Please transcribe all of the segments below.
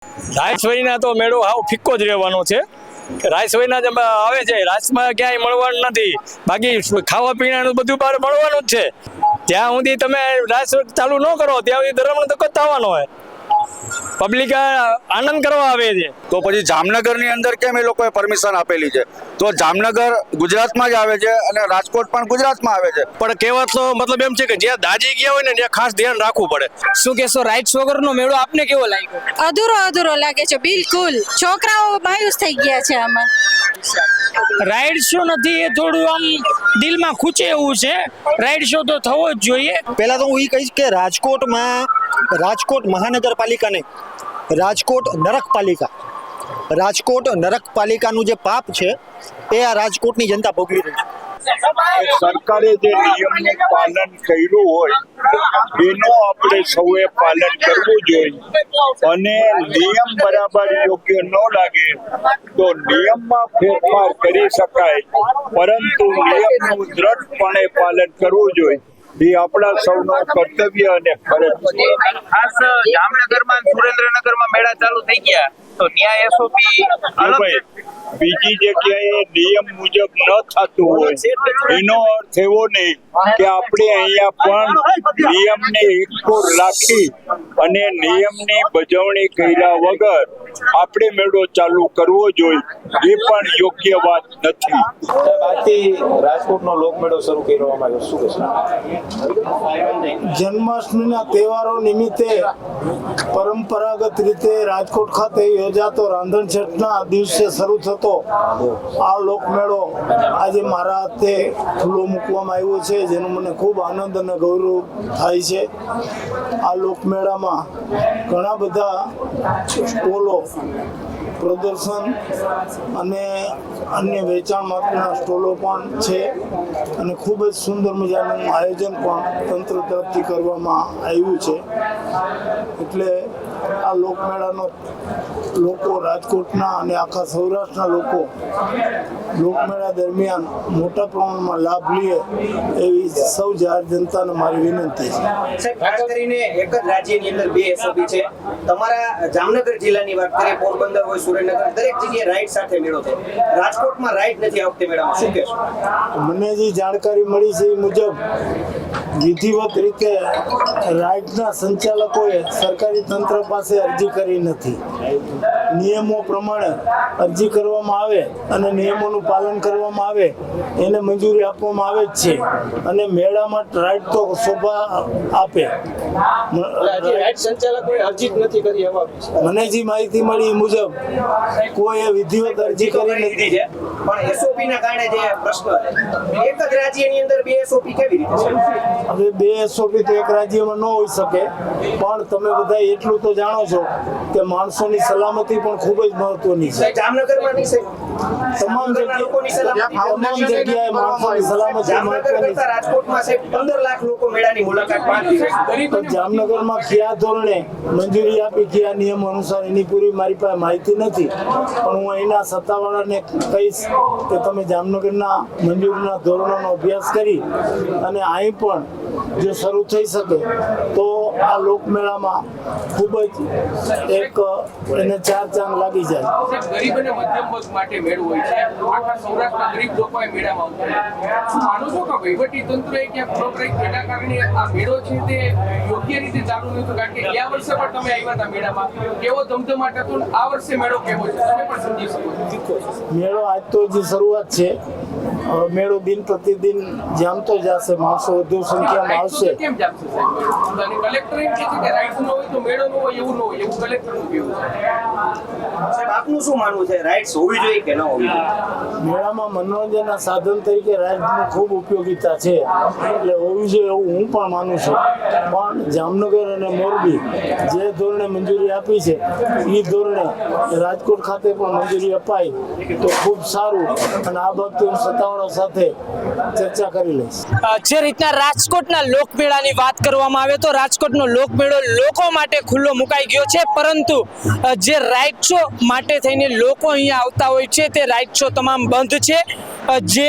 Rice વહીના તો મેળો હાવ ફિક્કો જ રહેવાનો છે. રાઈસ વહીના જ આવે છે, રાઈસમાં ક્યાંય મળવાનું નથી. બાકી ખાવા પીણાનું બધું બહાર મળવાનું જ છે. જ્યાં સુધી તમે રાઈસ ચાલુ ન કરો ત્યાં સુધી ધર્મનો ધક્કો જ થવાનો હોય. પબ્લિક આનંદ કરવા આવે છે. તો પછી જામનગરની અંદર કેમ એ લોકોએ પરમિશન આપેલી છે? તો જામનગર ગુજરાતમાં જ આવે છે અને રાજકોટ પણ ગુજરાતમાં આવે છે. પણ કહેવાનો મતલબ એમ છે કે જ્યાં દાજી ગયા હોય ને ત્યાં ખાસ ધ્યાન રાખવું પડે. શું કહેશો, રાઇડ્સ વગરનો મેળો આપને કેવો લાગ્યો? અધૂરો લાગે છે, બિલકુલ. છોકરાઓ માયુસ થઈ ગયા છે આમાં. રાઇડ શો નથી એ થોડું આમ દિલમાં ખૂચે એવું છે. રાઇડ શો તો થવો જ જોઈએ. પહેલા તો હું એ કહીશ કે રાજકોટ મહાનગરપાલિકા નહીં, રાજકોટ નરકપાલિકાનું જે પાપ છે એ આ રાજકોટની જનતા ભોગવી રહી છે. સરકારે જે નિયમનું પાલન કર્યું હોય એનું આપણે સૌએ પાલન કરવું જોઈએ અને નિયમ બરાબર યોગ્ય ન લાગે તો નિયમમાં ફેરફાર કરી શકાય, પરંતુ નિયમનું દ્રઢપણે પાલન કરવું જોઈએ. એ આપણા સૌનું કર્તવ્ય અને ફરજ છે. ખાસ જામનગરમાં સુરેન્દ્રનગરમાં મેળા ચાલુ થઈ ગયા તો ન્યાય એસઓપી અલગ છે. બીજી જગ્યાએ નિયમ મુજબ ન થતું હોય એનો અર્થ એવો નહીં કે આપણે અહીંયા પણ નિયમને એકસોર રાખી અને નિયમની બજવણી કર્યા વગર આપણે મેળો ચાલુ કરવો જોઈએ, એ પણ યોગ્ય વાત નથી. આજથી રાજકોટનો લોકમેળો શરૂ કરવામાં આવ્યો, શું કહેશો? જન્માષ્ટમીના તહેવારો નિમિત્તે પરંપરાગત રીતે રાજકોટ ખાતે યોજાતો રાંધણછઠના દિવસે શરૂ થતો આ લોકમેળો આજે મારા હાથે ખુલ્લો મૂકવામાં આવ્યો છે, જેનો મને ખૂબ આનંદ અને ગૌરવ થાય છે. આ લોકમેળામાં ઘણા બધા સ્ટોલો, પ્રદર્શન અને અન્ય વેચાણ માટેના સ્ટોલો પણ છે અને ખૂબ જ સુંદર મજાનું આયોજન પણ તંત્ર તરફથી કરવામાં આવ્યું છે. એટલે આ લોકમેળાનો લોકો રાજકોટના અને આખા સૌરાષ્ટ્રના લોકો લોકમેળા દરમિયાન મોટા પ્રમાણમાં લાભ લે એવી સૌ જાહેર જનતાને મારી વિનંતી છે. ખાસ કરીને એક જ રાજ્યની અંદર 2 એસઓપી છે. તમારા જામનગર જિલ્લાની વાત કરીએ, પોરબંદર હોય, સુરેન્દ્રનગર, દરેક જગ્યાએ રાઈડ સાથે મેળો છે. રાજકોટમાં રાઈડ નથી આ વખતે મેળામાં, શું કહેશો? મને જે જાણકારી મળી છે એ મુજબ વિધિવત રીતે રાઈડના સંચાલકોએ સરકારી તંત્ર પાસે અરજી કરી નથી. નિયમો પ્રમાણે અરજી કરવામાં આવે અને નિયમોનું પાલન કરવામાં આવે એને મંજૂરી આપવામાં આવે જ છે અને મેળામાં રાઈડ તો શોભા આપે. મને જે માહિતી મળી એ મુજબ કોઈએ વિધિવત અરજી કરી નથી. પણ એસઓપી ના કારણે જે પ્રશ્ન છે, એક જ રાજ્યની અંદર 2 એસઓપી કેવી રીતે છે? હવે 2 એસઓપી તો એક રાજ્યમાં ન હોઈ શકે, પણ તમે બધા એટલું તો જાણો છો કે માણસોની સલામતી પણ ખૂબ જ મહત્વની છે. જામનગરમાં નહીં સાહેબ, તમામ જગ્યાએ માણસોની સલામતી મહત્વની છે. રાજકોટમાં સાહેબ 15 લાખ લોકો મેળાની મુલાકાત 5 દિવસ. જામનગરમાં કયા ધોરણે મંજૂરી આપી, કયા નિયમ અનુસાર એની પૂરી મારી પાસે માહિતી નથી, પણ હું અહીંના સત્તાવાળાને કહીશ કે તમે જામનગરના મંજૂરીના ધોરણોનો અભ્યાસ કરી અને અહીં પણ જો શરૂ થઈ શકે તો આ લોકમેળામાં ખૂબ જ એક એને 4 ચાંદ લાગી જાય. ગરીબ અને મધ્યમ વર્ગ માટે મેળો હોય છે. આખા સૌરાષ્ટ્રના ગરીબ લોકો મેળામાં આવતા માનો છો કે વહીવટી તંત્રએ ક્યાંક પ્રોગ્રામ એના કારણે આ મેળો છે તે યોગ્ય રીતે ચાલુ નહોતું? કારણ કે ગયા વર્ષે પણ તમે આવ્યા હતા મેળામાં, કેવો ધમધમાટ હતો, આ વર્ષે મેળો કેવો છે તમે પણ સમજી શકો છો. મેળો આજ તો જે શરૂઆત છે, મેળો દિન પ્રતિદિન જામતો જશે, માણસો વધુ સંખ્યામાં આવશે. કેમ જામશે સાહેબ? અને કલેક્ટર એમ કહે છે કે રાઈડ ન હોય તો મેળો ન હોય, એવું ન હોય, એવું કલેક્ટરનું કહેવું છે. સાહેબ આપનું શું માનવું છે, રાઈડ્સ હોવી જોઈએ કે ન હોવી જોઈએ? મેળામાં મનોરંજનના સાધન તરીકે રાઈડની ખૂબ ઉપયોગિતા છે, એટલે હોવી જોઈએ એવું હું પણ માનું છું. પણ જામનગર અને મોરબી જે ધોરણે મંજૂરી આપી છે એ ધોરણે રાજકોટ ખાતે પણ મંજૂરી અપાય તો ખૂબ સારું, અને આ બાબતે હું સત્તાવાળા સાથે ચર્ચા કરી લઈશ. જે રીતના રાજકોટના લોકમેળાની વાત કરવામાં આવે તો રાજકોટનો લોકમેળો લોકો માટે ખુલ્લો મુકાઈ ગયો છે, પરંતુ જે રાઇડ શો માટે થઈને લોકો અહીંયા આવતા હોય છે તે રાઇડ શો તમામ બંધ છે. જે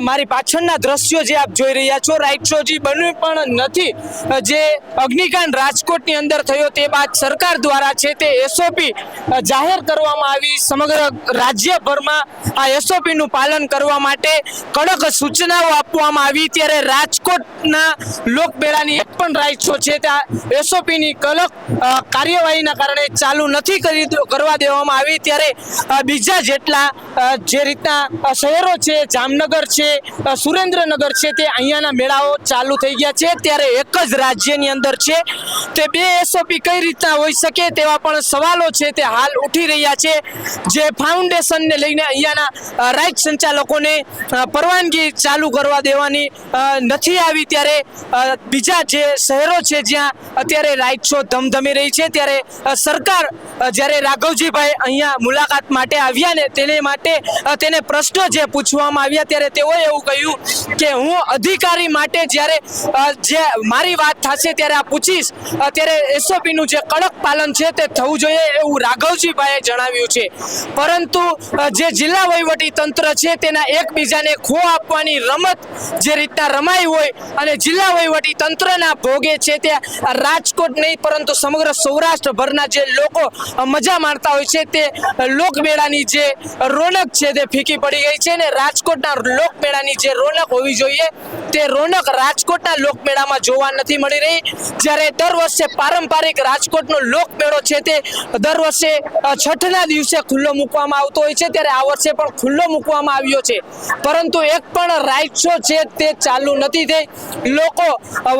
મારી પાછળના દ્રશ્યો જે આપ જોઈ રહ્યા છો, રાઈટ શો જે બન્યું પણ નથી. જે અગ્નિકાંડ રાજકોટની અંદર થયો તે બાદ સરકાર દ્વારા છે તે એસઓપી જાહેર કરવામાં આવી. સમગ્ર રાજ્યભરમાં આ એસઓપી નું પાલન કરવા માટે કડક સૂચનાઓ આપવામાં આવી. ત્યારે રાજકોટના લોકમેળાની એક પણ રાઈટ શો છે ત્યાં એસઓપી ની કડક કાર્યવાહીના કારણે ચાલુ નથી કરવા દેવામાં આવી. ત્યારે બીજા જેટલા જે રીતના શહેરો છે, જામનગર છે, સુરેન્દ્રનગર છે, તે અહીંયાના મેળાઓ ચાલુ થઈ ગયા છે. ત્યારે એક જ રાજ્યની અંદર છે તે બે એસઓપી કઈ રીતના હોઈ શકે તેવા પણ સવાલો છે તે હાલ ઉઠી રહ્યા છે. જે ફાઉન્ડેશનને લઈને અહીંયાના રાઈટ સંચાલકોને પરવાનગી ચાલુ કરવા દેવાની નથી આવી. ત્યારે બીજા જે શહેરો છે જ્યાં અત્યારે રાઈટ શો ધમધમી રહી છે, ત્યારે સરકાર જ્યારે રાઘવજીભાઈ અહીંયા મુલાકાત માટે આવ્યા ને તેને માટે તેને પ્રશ્નો જે પૂછવામાં આવ્યા ત્યારે તેઓએ એવું કહ્યું કે હું અધિકારી માટે જ્યારે જે મારી વાત થશે ત્યારે આ પૂછીશ, ત્યારે એસઓપી નું જે કડક પાલન છે તે થવું જોઈએ એવું રાઘવજીભાઈએ જણાવ્યું છે. પરંતુ જે જિલ્લા વહીવટી તંત્ર છે તેના એકબીજાને ખો આપવાની રમત જે રીતના રમાઈ હોય અને જિલ્લા વહીવટી તંત્રના ભોગે છે તે રાજકોટ નહીં પરંતુ સમગ્ર સૌરાષ્ટ્રભરના જે લોકો મજા માણતા હોય છે તે લોકમેળાની જે રોનક છે તે ફીકી પડી ગઈ છે. ને રાજકોટના લોકમેળાની જે રોનક હોવી જોઈએ તે રોનક રાજકોટના લોકમેળામાં જોવા નથી મળી રહી. જ્યારે દર વર્ષે પારંપરિક રાજકોટનો લોકમેળો છે તે દર વર્ષે છઠના દિવસે ખુલ્લો મૂકવામાં આવતો હોય છે, ત્યારે આ વર્ષે પણ ખુલ્લો મૂકવામાં આવ્યો છે. પરંતુ એક પણ રાઈટ શો છે તે ચાલુ નથી થઈ. લોકો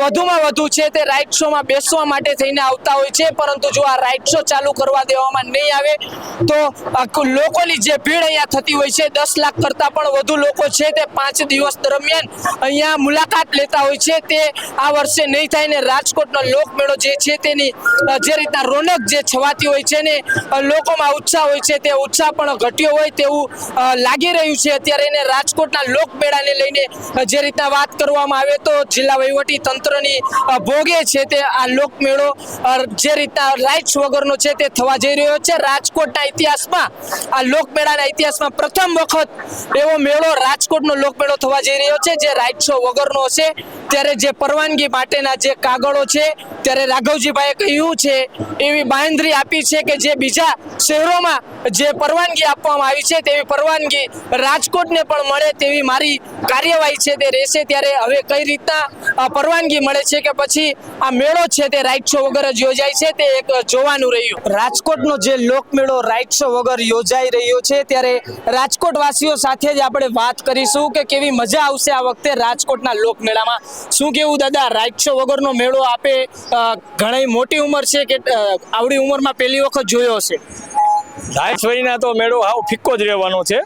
વધુમાં વધુ છે તે રાઈટ શોમાં બેસવા માટે થઈને આવતા હોય છે, પરંતુ જો આ રાઈટ શો ચાલુ કરવા દેવામાં નહીં આવે તો લોકોની જે ભીડ અહીંયા થતી હોય છે 10 લાખ કરતા પણ વધુ લોકો છે તે 5 દિવસ દરમિયાન અહીંયા મુલાકાત લેતા હોય છે, તે આ વર્ષે નહીં થાય. ને રાજકોટનો લોકમેળો જે છે તેની જે રીતના રોનક જે છવાતી હોય છે ને લોકોમાં ઉત્સાહ હોય છે તે ઉત્સાહ પણ ઘટ્યો હોય તેવું લાગી રહ્યું છે. અત્યારે એને રાજકોટના લોકમેળાને લઈને જે રીતના વાત કરવામાં આવે તો જિલ્લા વહીવટી તંત્રની ભોગે છે તે આ લોકમેળો જે રીતના રાઇટ્સ વગરનો છે તે થવા જઈ રહ્યો છે. રાજકોટના ઇતિહાસમાં આ લોકમેળાના ઇતિહાસમાં પ્રથમ વખત એવો મેળો રાજકોટનો લોકમેળો થવા જઈ રહ્યો છે જે રાઇટ શો વગરનો છે. ત્યારે જે પરવાનગી માટેના જે કાગળો છે ત્યારે રાઘવજીભાઈએ કહ્યું છે એવી બાંયધરી આપી છે કે જે બીજા શહેરોમાં જે પરવાનગી આપવામાં આવી છે તેવી પરવાનગી રાજકોટને પણ મળે તેવી મારી કાર્યવાહી છે તે રહેશે. ત્યારે હવે કઈ રીતના પરવાનગી મળે છે કે પછી આ મેળો છે તે રાઈટ શો વગર જ યોજાય છે તે એક જોવાનું રહ્યું. રાજકોટનો જે લોકમેળો રાઈટ શો વગર યોજાઈ રહ્યો છે ત્યારે રાજકોટ વાસીઓ સાથે જ આપણે વાત કરીશું કે કેવી મજા આવશે આ વખતે રાજકોટના લોકમેળામાં. શું કેવું દાદા, રાઈટ શો વગરનો મેળો આપે ઘણી મોટી ઉંમર છે કે આવડી ઉંમરમાં પહેલી વખત જોયો હશે? રાઈસ વહીના તો મેળો હાવ ફિક્કો જ રહેવાનો છે.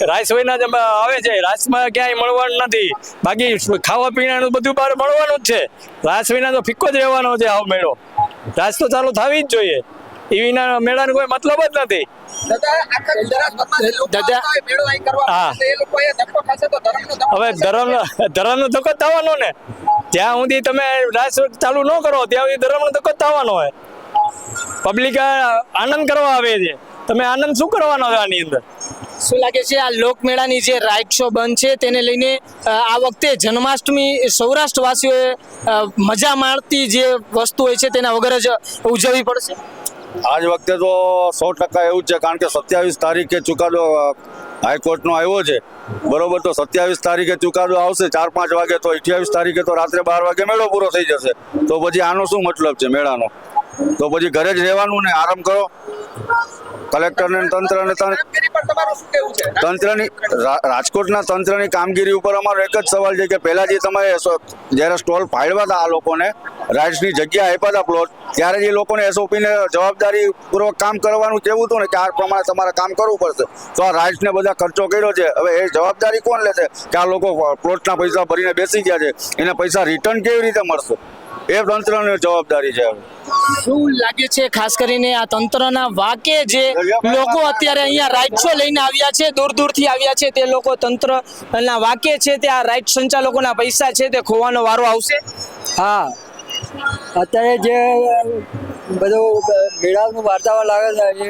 રાઈસ વહીના જ આવે છે, રાઈસમાં ક્યાંય મળવાનું નથી. બાકી ખાવા પીણાનું બધું બહાર મળવાનું જ છે. રાઈસ વહીના તો ફિક્કો જ રહેવાનો છે હાવ મેળો. રાઈસ તો ચાલુ થવી જ જોઈએ. એવીના મેળાનો કોઈ મતલબ જ નથી. હવે ધર્મનો ધક્કો થવાનો ને, જ્યાં સુધી તમે રાઈસ ચાલુ ન કરો ત્યાં સુધી ધર્મનો ધક્કો થવાનો હોય. પબ્લિક આનંદ કરવા આવે છે, તમે આનંદ શું કરવાનો છે આની અંદર? શું લાગે છે આ લોકમેળાની જે રાઈટ શો બંધ છે તેને લઈને આ વખતે જન્માષ્ટમી સૌરાષ્ટ્રવાસીઓએ મજા માણતી જે વસ્તુ હોય છે તેના વગર જ ઉજવવી પડશે? આજ વખતે તો 100% એવું છે, કારણ કે 27 તારીખે ચુકાદો હાઈકોર્ટનો આવ્યો છે બરોબર. તો 27 તારીખે ચુકાદો આવશે 4-5 વાગે, તો 28 તારીખે તો રાત્રે 12 વાગે મેળો પૂરો થઈ જશે. તો પછી આનો શું મતલબ છે મેળાનો? તો પછી ઘરે જ રહેવાનું ને આરામ કરો. કલેક્ટરને તંત્રને તંત્રની રાજકોટના તંત્રની કામગીરી ઉપર અમારો એક જ સવાલ છે કે પહેલા જે તમે જ્યારે સ્ટોલ ફાળવ્યા હતા આ લોકોને રાઇટ્સની જગ્યા આપ્યા હતા પ્લોટ, ત્યારે જે લોકોને એસઓપીને જવાબદારી પૂર્વક કામ કરવાનું કહેવું હતું ને કે આ પ્રમાણે તમારે કામ કરવું પડશે. તો આ રાઇટ્સને બધા ખર્ચો કર્યો છે, હવે એ જવાબદારી કોણ લેશે કે આ લોકો પ્લોટના પૈસા ભરીને બેસી ગયા છે, એને પૈસા રિટર્ન કેવી રીતે મળશે? એ તંત્રની જવાબદારી છે. શું લાગે છે ખાસ કરીને આ તંત્રના વાકે જે લોકો અત્યારે અહીંયા રાઈટ શો લઈને આવ્યા છે, દૂર દૂરથી આવ્યા છે, તે લોકો તંત્રના વાકે છે તે આ રાઈટ સંચાલકોના પૈસા છે તે ખોવાનો વારો આવશે? હા, અત્યારે જે બધું મેળાનું વાર્તાવરણ લાગે છે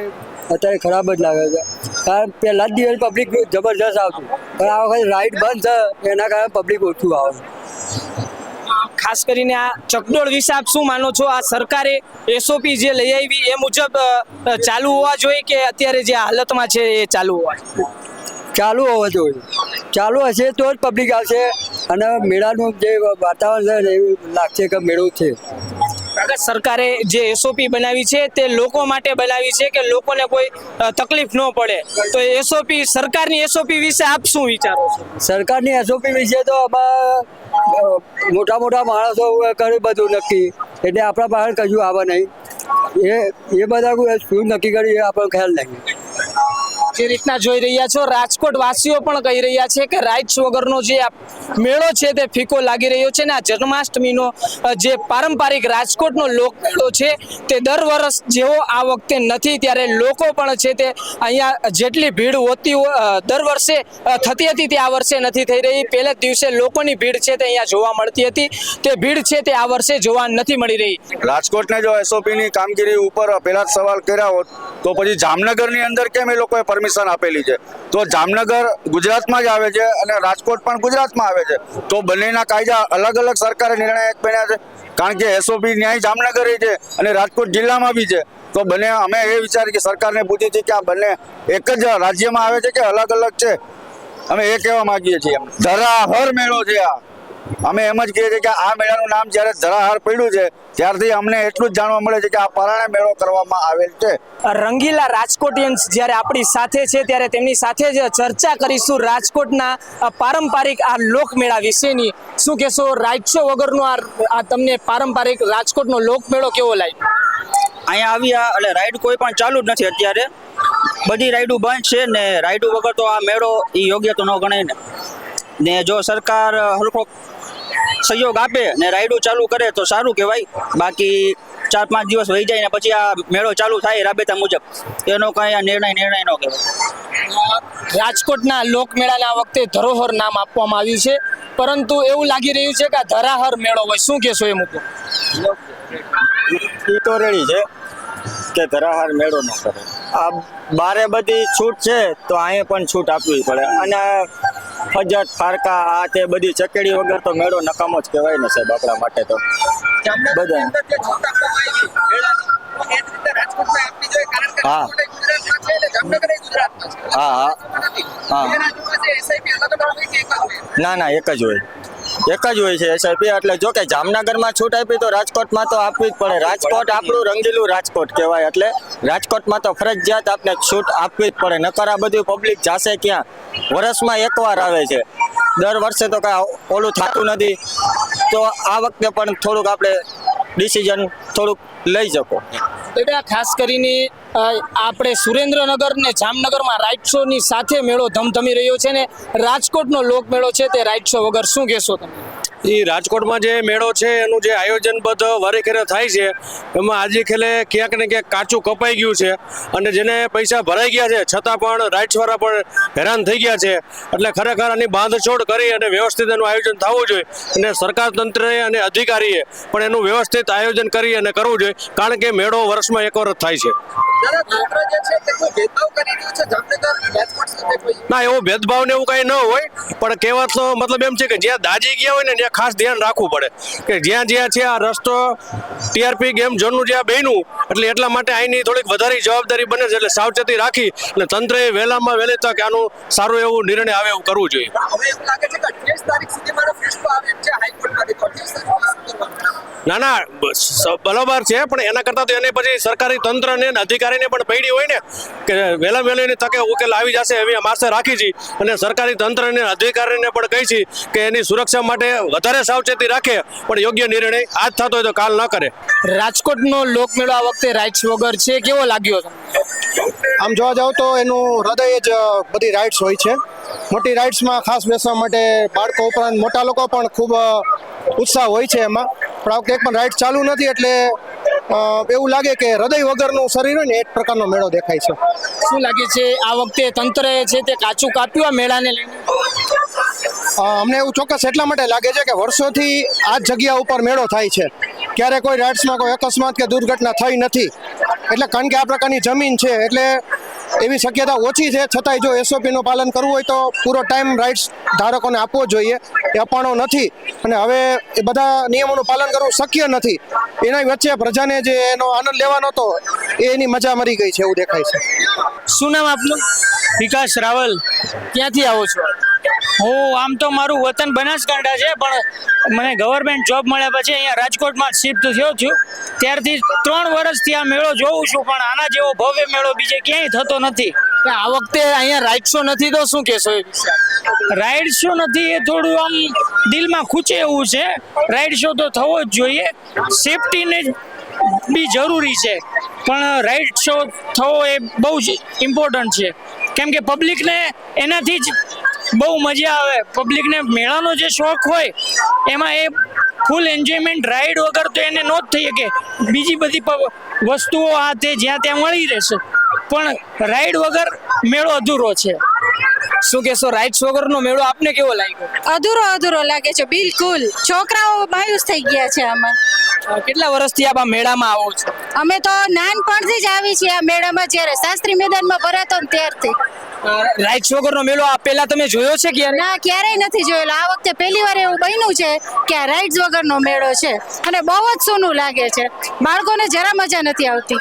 એ અત્યારે ખરાબ જ લાગે છે. કારણ પહેલા જ દિવસ પબ્લિક જબરજસ્ત આવતું, પણ આ વખતે રાઈડ બંધ છે એના કારણે પબ્લિક ઓછું આવે. ખાસ કરીને આ ચકડોળ વિશે આપ શું માનો છો? આ સરકારે એસઓપી જે લઈ આવી એ મુજબ ચાલુ હોવા જોઈએ કે અત્યારે જે હાલતમાં છે એ ચાલુ હોવા જોઈએ? ચાલુ હોવો જોઈએ. ચાલુ હશે તો જ પબ્લિક આવશે અને મેળાનું જે વાતાવરણ છે ને એવું લાગશે કે મેળો છે. અગર સરકારે જે એસઓપી બનાવી છે તે લોકો માટે બનાવી છે કે લોકોને કોઈ તકલીફ ન પડે, તો એસઓપી સરકારની એસઓપી વિશે આપ શું વિચારો છો? સરકારની એસઓપી વિશે તો આમાં મોટા મોટા માણસો કરે બધું નક્કી, એટલે આપણા પાસે કશું આવે નહીં. એ બધા શું નક્કી કર્યું એ આપણો ખ્યાલ નહીં. જે રીતના જોઈ રહ્યા છો, રાજકોટ વાસીઓ પણ કહી રહ્યા છે કે રાઇડ્સ વગરનો જે આ મેળો છે તે ફીકો લાગી રહ્યો છે ને આ જન્માષ્ટમીનો જે પારંપરિક રાજકોટનો લોકમેળો છે તે દર વર્ષ જેવો આ વખતે નથી. ત્યારે લોકો પણ છે તે અહીંયા જેટલી ભીડ હોતી દર વર્ષે થતી હતી તે આ વર્ષે નથી થઈ રહી. પહેલા જ દિવસે લોકોની ભીડ છે તે અહીંયા જોવા મળતી હતી, તે ભીડ છે તે આ વર્ષે જોવા નથી મળી રહી. રાજકોટને જો એસઓપીની કામગીરી ઉપર પહેલા જ સવાલ કર્યા હોત તો પછી જામનગરની અંદર કેમ એ લોકોએ પરમિશન આપેલી છે? તો જામનગર ગુજરાતમાં જ આવે છે અને રાજકોટ પણ ગુજરાતમાં આવે છે, તો બંનેના કાયદા અલગ અલગ સરકારે નિર્ણય બન્યા છે. કારણ કે એસઓપી ન્યાય જામનગર છે અને રાજકોટ જિલ્લામાં બી છે, તો બંને અમે એ વિચારી કે સરકારને પૂછી હતી કે આ બંને એક જ રાજ્યમાં આવે છે કે અલગ અલગ છે. અમે એ કહેવા માંગીએ છીએ. ધરાહર મેળો છે આ. અમે એમ જ કહીએ છીએ કે આ મેળાનું નામ જ્યારે ધરાહર પડ્યું છે ત્યારથી અમને એટલું જ જાણવા મળે છે કે આ પરાણે મેળો કરવામાં આવેલ છે. રંગીલા રાજકોટિયન્સ જ્યારે આપણી સાથે છે ત્યારે તેમની સાથે જ ચર્ચા કરીશું રાજકોટના પારંપરિક આ લોકમેળા વિશેની. શું કહેશો, રાઇડ શો વગરનો આ તમને પારંપરિક રાજકોટનો લોકમેળો કેવો લાગ્યો? અહીંયા આવ્યા એટલે રાઈડ કોઈ પણ ચાલુ જ નથી અત્યારે, બધી રાઈડો બંધ છે ને રાઈડો વગર તો આ મેળો એ યોગ્ય તો ન ગણાય ને જો સરકાર હરખો સહયોગ આપે ને રાઈડો ચાલુ કરે તો સારું કહેવાય. બાકી 4-5 દિવસ વહી જાય ને પછી આ મેળો ચાલુ થાય રાબેતા મુજબ, એનો કઈ આ નિર્ણય ન કહેવાય. રાજકોટના લોકમેળાને આ વખતે ધરોહર નામ આપવામાં આવ્યું છે, પરંતુ એવું લાગી રહ્યું છે કે આ ધરાહર મેળો હોય. શું કહેશો એ મુદ્દે? એ તો રેડી છે કે ધરાહર મેળો ન કરે. આ બારે બધી છૂટ છે તો અહીંયા પણ છૂટ આપવી પડે. અને ફજત ફારકા આ તે બધી ચકેડી વગર તો મેળો નકામો જ કહેવાય ને સાહેબ આપણા માટે તો બધા. હા હા હા ના એક જ હોય, એક જ હોય છે એસઆઈપી. એટલે જો કે જામનગરમાં છૂટ આપી તો રાજકોટમાં તો આપવી જ પડે. રાજકોટ આપણું રંગીલું રાજકોટ કહેવાય, એટલે રાજકોટમાં તો ફરજિયાત આપણે છૂટ આપવી જ પડે. નકર આ બધું પબ્લિક જાશે ક્યાં? વર્ષમાં એકવાર આવે છે, દર વર્ષે તો કાંઈ ઓલું થતું નથી. તો આ વખતે પણ થોડુંક આપણે ડિસિઝન થોડુંક લઈ શકો. એટલે ખાસ કરીને આપણે સુરેન્દ્રનગર ને જામનગરમાં રાઇડ શો ની સાથે મેળો ધમધમી રહ્યો છે ને રાજકોટનો લોકમેળો છે તે રાઇડ શો વગર. શું કહેશો તમે? એ રાજકોટમાં જે મેળો છે એનું જે આયોજનબદ્ધ વારેખેરે થાય છે એમાં આજે ખેલે ક્યાંક ને ક્યાંક કાચું કપાઈ ગયું છે અને જેને પૈસા ભરાઈ ગયા છે છતાં પણ રાઇડ્સવાળા પણ હેરાન થઈ ગયા છે. એટલે ખરેખર આની બાંધછોડ કરી અને વ્યવસ્થિત એનું આયોજન થવું જોઈએ અને સરકાર તંત્રએ અને અધિકારીએ પણ એનું વ્યવસ્થિત આયોજન કરી અને કરવું જોઈએ, કારણ કે મેળો વર્ષમાં એકવાર જ થાય છે. ના, એવો ભેદભાવ ને એવું કઈ ન હોય, પણ કહેવાતનો મતલબ એમ છે કે જ્યાં દાજી ગયા હોય ને ત્યાં ખાસ ધ્યાન રાખવું પડે કે જ્યાં છે આ રસ્તો ટીઆરપી ગેમ ઝોનનું જ્યાં બન્યું એટલે એટલા માટે અહીંની થોડીક વધારે જવાબદારી બને છે. એટલે સાવચેતી રાખી અને તંત્રએ વહેલામાં વહેલી તક આનું સારું એવું નિર્ણય આવે એવું કરવું જોઈએ. ના બરોબર છે, પણ એના કરતાં તો એને પછી સરકારી તંત્રને અધિકારીને પણ પડી હોય ને કે વહેલા વહેલી તકે ઉકેલ આવી જશે એવી માસે રાખી છે. અને સરકારી તંત્રને અધિકારીને પણ કહી છે કે એની સુરક્ષા માટે વધારે સાવચેતી રાખે, પણ યોગ્ય નિર્ણય આજ થતો હોય તો કાલ ન કરે. રાજકોટનો લોકમેળો આ વખતે રાઇડ્સ વગર છે, કેવો લાગ્યો? આમ જોવા જાવ તો એનું હૃદય જ બધી રાઇડ્સ હોય છે. મોટી રાઇડ્સમાં ખાસ બેસવા માટે બાળકો ઉપરાંત મોટા લોકો પણ ખૂબ ઉત્સાહ હોય છે એમાં. પણ આ વખતે એક પણ રાઇડ ચાલુ નથી એટલે એવું લાગે કે હૃદય વગરનું શરીર હોય ને એક પ્રકારનો મેળો દેખાય છે. શું લાગે છે આ વખતે તંત્રએ છે તે કાચું કાપ્યું આ મેળાને લઈને? અમને એવું ચોક્કસ એટલા માટે લાગે છે કે વર્ષોથી આ જ જગ્યા ઉપર મેળો થાય છે, ક્યારે કોઈ રાઇડ્સમાં કોઈ અકસ્માત કે દુર્ઘટના થઈ નથી. એટલે કારણ કે આ પ્રકારની જમીન છે એટલે એવી શક્યતા ઓછી છે, છતાંય જો એસઓપીનું પાલન કરવું હોય તો પૂરો ટાઈમ રાઇટ્સ ધારકોને આપવો જોઈએ, એ અપાણો નથી અને હવે એ બધા નિયમોનું પાલન કરવું શક્ય નથી. એના વચ્ચે પ્રજાને જે એનો આનંદ લેવાનો હતો એની મજા મરી ગઈ છે એવું દેખાય છે. શું નામ આપનું? વિકાસ રાવલ. ક્યાંથી આવો છો? હું આમ તો મારું વતન બનાસકાંઠા છે, પણ મને ગવર્મેન્ટ જોબ મળ્યા પછી અહીંયા રાજકોટમાં શિફ્ટ થયો છું. ત્યારથી 3 વર્ષથી આ મેળો જોઉં છું, પણ આના જેવો ભવ્ય મેળો બીજે ક્યાંય થતો નથી. આ વખતે અહીંયા રાઈડ શો નથી તો શું કહેશો એ વિશે? રાઈડ શો નથી એ થોડું આમ દિલમાં ખૂચે એવું છે. રાઈડ શો તો થવો જ જોઈએ, સેફટીને બી જરૂરી છે, પણ રાઈડ શો થવો એ બહુ જ ઇમ્પોર્ટન્ટ છે, કેમ કે પબ્લિકને એનાથી જ બહુ મજા આવે. પબ્લિકને મેળાનો જે શોખ હોય એમાં એ ફૂલ એન્જોયમેન્ટ રાઈડ વગર તો એને નો જ થઈ શકે. બીજી બધી વસ્તુઓ આ તે જ્યાં ત્યાં મળી રહેશે, પણ રાઈડ વગર મેળો અધૂરો છે. શું કહેશો, રાઈડ્સ વગરનો મેળો આપને કેવો લાગ્યો? અધૂરો લાગે છે બિલકુલ. છોકરાઓ માયુસ થઈ ગયા છે આમાં. કેટલા વર્ષથી આપ આ મેળામાં આવો છો? અમે તો નાનપણથી જ આવી છીએ આ મેળામાં, જ્યારે શાસ્ત્રી મેદાનમાં ભરાતો ને ત્યારથી. રાઈડ્સ વગરનો મેળો આ પહેલા તમે જોયો છે કે ના, ક્યારેય નથી જોયેલો. આ વખતે પહેલી વાર એવું બન્યું છે કે આ રાઇડ્સ વગરનો મેળો છે અને બહુ જ સૂનું લાગે છે. બાળકોને જરા મજા નથી આવતી.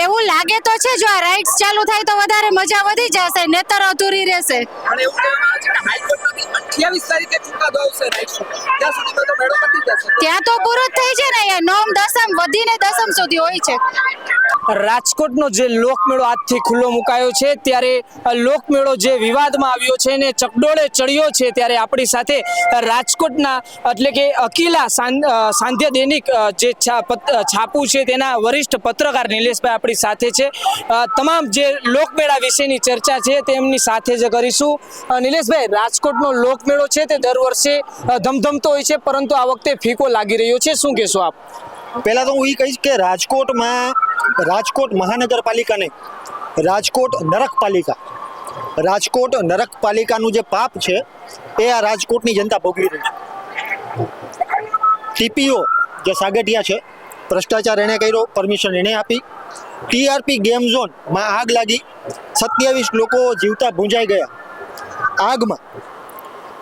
એવું લાગે તો છે, જો આ રાઇડ્સ ચાલુ થાય તો વધારે મજા વધી જશે, નહીતર અધૂરી રહેશે. ત્યાં તો પૂરો જ થઈ છે ને, અહીંયા નોમ દસમ વધીને દસમ સુધી હોય છે. રાજકોટનો જે લોકમેળો આજથી ખુલ્લો મુકાયો છે, ત્યારે લોકમેળો જે વિવાદમાં આવ્યો છે ને ચકડોળે ચડ્યો છે, ત્યારે આપણી સાથે રાજકોટના એટલે કે અકિલા સાંધ્ય દૈનિક જે છાપું છે તેના વરિષ્ઠ પત્રકાર નિલેશભાઈ આપણી સાથે છે. તમામ જે લોકમેળા વિશેની ચર્ચા છે તેમની સાથે જ કરીશું. નિલેશભાઈ, રાજકોટનો લોકમેળો છે તે દર વર્ષે ધમધમતો હોય છે, પરંતુ આ વખતે ફીકો લાગી રહ્યો છે, શું કહેશો આપ? પહેલા તો હું એ કહીશ કે રાજકોટમાં રાજકોટ મહાનગરપાલિકા નહીં, રાજકોટ નરકપાલિકા, રાજકોટ નરકપાલિકાનું જે પાપ છે એ આ રાજકોટની જનતા ભોગવી રહી છે. ટીપીઓ જે સાગઠિયા છે, ભ્રષ્ટાચાર એણે કર્યો, પરમિશન એણે આપી. ટીઆરપી ગેમ ઝોનમાં આગ લાગી, 27 લોકો જીવતા ભૂંજાઈ ગયા આગમાં.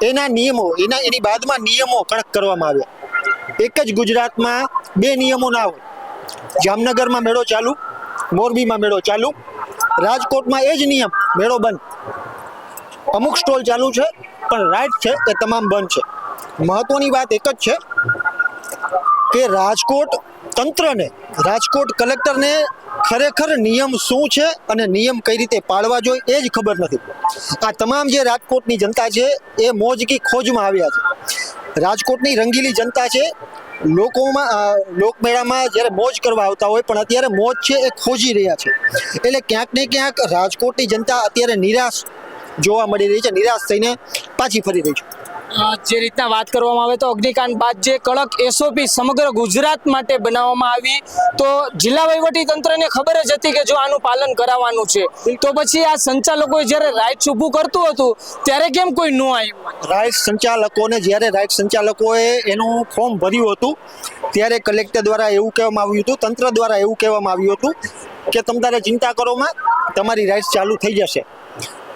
એના નિયમો એની બાદમાં નિયમો કડક કરવામાં આવ્યા. એક જ ગુજરાતમાં 2 નિયમો ના હોય. જામનગરમાં મેળો ચાલુ, મોરબીમાં મેળો ચાલુ, રાજકોટમાં એ જ નિયમ, મેળો બંધ. અમુક સ્ટોલ ચાલુ છે પણ રાઈડ છે એ તમામ બંધ છે. મહત્વની વાત એક જ છે કે રાજકોટ તંત્રને, રાજકોટ કલેક્ટરને ખરેખર નિયમ શું છે અને નિયમ કઈ રીતે પાળવા જોઈએ એ જ ખબર નથી. આ તમામ જે રાજકોટની જનતા છે એ મોજ કી ખોજમાં આવ્યા છે. રાજકોટની રંગીલી જનતા છે, લોકમેળામાં જ્યારે મોજ કરવા આવતા હોય પણ અત્યારે મોજ છે એ ખોજી રહ્યા છે. એટલે ક્યાંક ને ક્યાંક રાજકોટની જનતા અત્યારે નિરાશ જોવા મળી રહી છે, નિરાશ થઈને પાછી ફરી રહી છે. જે રીતના વાત કરવામાં આવે તો અગ્નિકાંડ બાદ જે કડક એસઓપી સમગ્ર ગુજરાત માટે બનાવવામાં આવી, તો જિલ્લા વહીવટી તંત્રને ખબર જ હતી કે જો આનું પાલન કરાવવાનું છે, તો પછી આ સંચાલકોએ જ્યારે રાઇટ્સ ઊભું કરતું હતું ત્યારે કેમ કોઈ ન આવ્યું? રાઇટ્સ સંચાલકોને જ્યારે રાઇટ્સ સંચાલકોએ એનું ફોર્મ ભર્યું હતું ત્યારે કલેક્ટર દ્વારા એવું કહેવામાં આવ્યું હતું, તંત્ર દ્વારા એવું કહેવામાં આવ્યું હતું કે તમ તારે ચિંતા કરોમાં, તમારી રાઇટ્સ ચાલુ થઈ જશે.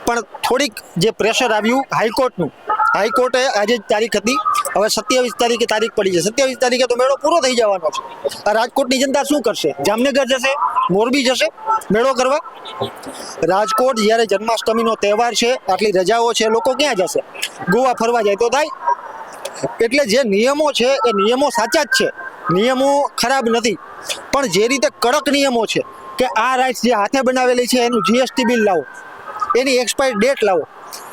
પણ થોડીક જે પ્રેશર આવ્યું હાઈકોર્ટનું, હાઈકોર્ટે આજે જ તારીખ હતી, હવે 27 તારીખે તારીખ પડી છે. 27 તારીખે તો મેળો પૂરો થઈ જવાનો છે. આ રાજકોટની જનતા શું કરશે? જામનગર જશે, મોરબી જશે મેળો કરવા? રાજકોટ જ્યારે જન્માષ્ટમીનો તહેવાર છે, આટલી રજાઓ છે, લોકો ક્યાં જશે? ગોવા ફરવા જાય તો થાય. એટલે જે નિયમો છે એ નિયમો સાચા જ છે, નિયમો ખરાબ નથી, પણ જે રીતે કડક નિયમો છે કે આ રાઇટ્સ જે હાથે બનાવેલી છે એનું જીએસટી બિલ લાવો, એની એક્સપાયર ડેટ લાવો.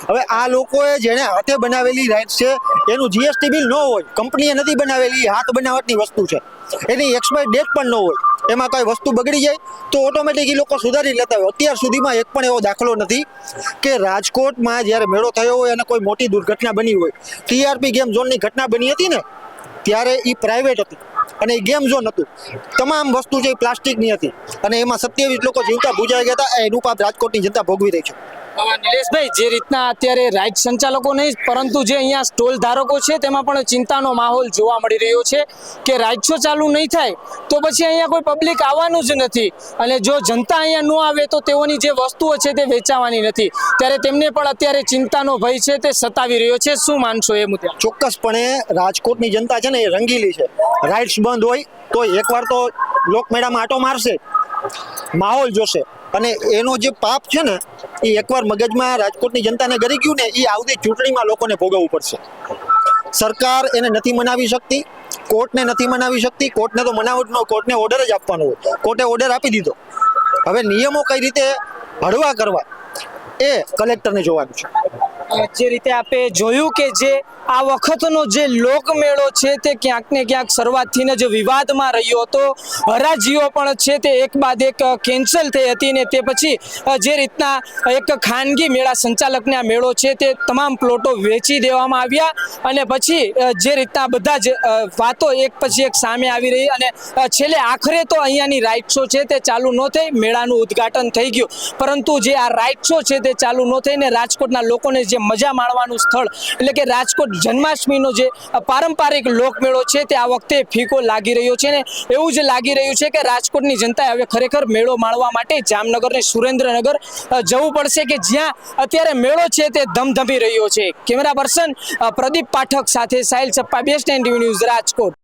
હવે આ લોકોએ જેણે હાથે બનાવેલી રાઇટ્સ છે એનું જીએસટી બિલ ન હોય, કંપનીએ નથી બનાવેલી, હાથ બનાવટની વસ્તુ છે, એની એક્સપાયર ડેટ પણ ન હોય, એમાં કઈ વસ્તુ બગડી જાય તો ઓટોમેટિક એ લોકો સુધારી લેતા હોય. અત્યાર સુધીમાં એક પણ એવો દાખલો નથી કે રાજકોટમાં જ્યારે મેળો થયો હોય અને કોઈ મોટી દુર્ઘટના બની હોય. ટીઆરપી ગેમ ઝોનની ઘટના બની હતી ને ત્યારે એ પ્રાઇવેટ હતી, અને એ ગેમ ઝોન હતું. તમામ વસ્તુ જે પ્લાસ્ટિકની હતી અને એમાં 27 લોકો જીવતા ભૂજાઈ ગયા હતા. એનું પાપ રાજકોટની જનતા ભોગવી રહી છે. નિલેશભાઈ, જે રીતના અત્યારે રાઈડ સંચાલકો નહીં પરંતુ જે અહીંયા સ્ટોલ ધારકો છે તેમાં પણ ચિંતાનો માહોલ જોવા મળી રહ્યો છે કે રાઈડ શો ચાલુ નહીં થાય તો પછી અહીંયા કોઈ પબ્લિક આવવાનું જ નથી અને જો જનતા અહીંયા ન આવે તો તેઓની જે વસ્તુઓ છે તે વેચાવાની નથી, ત્યારે તેમને પણ અત્યારે ચિંતાનો ભય છે તે સતાવી રહ્યો છે. શું માનશો એ મુદ્દે? ચોક્કસપણે રાજકોટની જનતા છે ને એ રંગીલી છે. રાઇડ્સ બંધ હોય તો એકવાર તો લોકમેળામાં આટો મારશે, માહોલ જોશે અને એનો જે પાપ છે ને એ એકવાર મગજમાં રાજકોટની જનતાને ગરી ગયું ને એ આવતી ચૂંટણીમાં લોકોને ભોગવવું પડશે. સરકાર એને નથી મનાવી શકતી, કોર્ટને નથી મનાવી શકતી. કોર્ટને તો મનાવટનો કોર્ટને ઓર્ડર જ આપવાનો હોય. કોર્ટે ઓર્ડર આપી દીધો. હવે નિયમો કઈ રીતે હળવા કરવા એ કલેક્ટરને જોવાનું છે. જે રીતે આપે જોયું કે જે આ વખતનો જે લોકમેળો છે તે ક્યાંક ને ક્યાંક શરૂઆતથી જ વિવાદમાં રહ્યો હતો. હરાજીઓ પણ છે તે એક બાદ એક કેન્સલ થઈ હતી ને તે પછી જે રીતના એક ખાનગી મેળા સંચાલકને આ મેળો છે તે તમામ પ્લોટો વેચી દેવામાં આવ્યા અને પછી જે રીતના બધા જ વાતો એક પછી એક સામે આવી રહી અને છેલ્લે આખરે તો અહીંયાની રાઇડ શો છે તે ચાલુ ન થઈ, મેળાનું ઉદ્ઘાટન થઈ ગયું. પરંતુ જે આ રાઇડ શો છે તે ચાલુ ન થઈને રાજકોટના લોકોને જે મજા માણવાનું સ્થળ એટલે કે રાજકોટ જન્માષ્ટમીનો જે પારંપરિક લોકમેળો છે તે આ વખતે ફીકો લાગી રહ્યો છે ને એવું જ લાગી રહ્યું છે કે રાજકોટની જનતાએ હવે ખરેખર મેળો માણવા માટે જામનગર ને સુરેન્દ્રનગર જવું પડશે કે જ્યાં અત્યારે મેળો છે તે ધમધમી રહ્યો છે. કેમેરા પર્સન પ્રદીપ પાઠક સાથે Sahil Chappa, best TV news, Rajkot.